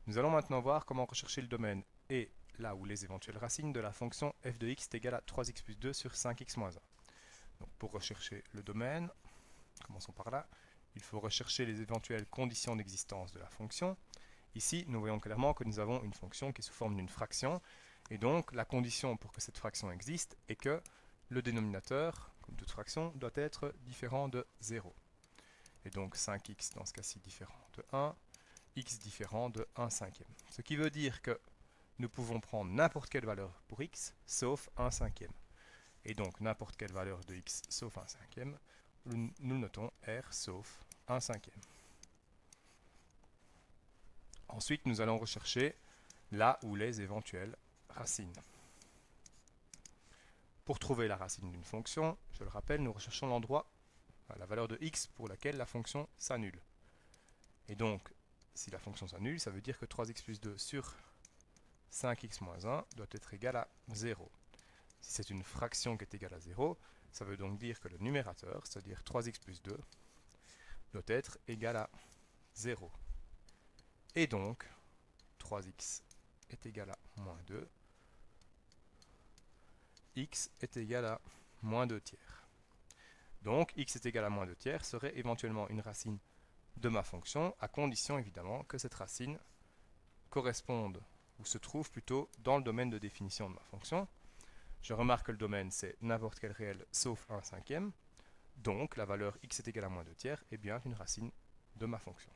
Nous allons maintenant voir comment rechercher le domaine et là où les éventuelles racines de la fonction f de x est égale à 3x plus 2 sur 5x moins 1. Donc pour rechercher le domaine, commençons par là, il faut rechercher les éventuelles conditions d'existence de la fonction. Ici, nous voyons clairement que nous avons une fonction qui est sous forme d'une fraction, et donc la condition pour que cette fraction existe est que le dénominateur, comme toute fraction, doit être différent de 0. Et donc 5x dans ce cas-ci différent de 1, x différent de 1 cinquième. Ce qui veut dire que nous pouvons prendre n'importe quelle valeur pour x, sauf 1 cinquième. Et donc n'importe quelle valeur de x sauf 1 cinquième, nous notons r sauf 1 cinquième. Ensuite, nous allons rechercher là où les éventuelles racines. Pour trouver la racine d'une fonction, je le rappelle, nous recherchons l'endroit, la valeur de x pour laquelle la fonction s'annule. Et donc, si la fonction s'annule, ça veut dire que 3x plus 2 sur 5x moins 1 doit être égal à 0. Si c'est une fraction qui est égale à 0, ça veut donc dire que le numérateur, c'est-à-dire 3x plus 2, doit être égal à 0. Et donc, 3x est égal à moins 2, x est égal à moins 2 tiers. Donc, x est égal à moins 2 tiers serait éventuellement une racine de ma fonction, à condition évidemment que cette racine corresponde, ou se trouve plutôt dans le domaine de définition de ma fonction. Je remarque que le domaine c'est n'importe quel réel sauf 1 cinquième, donc la valeur x est égale à moins 2 tiers est bien une racine de ma fonction.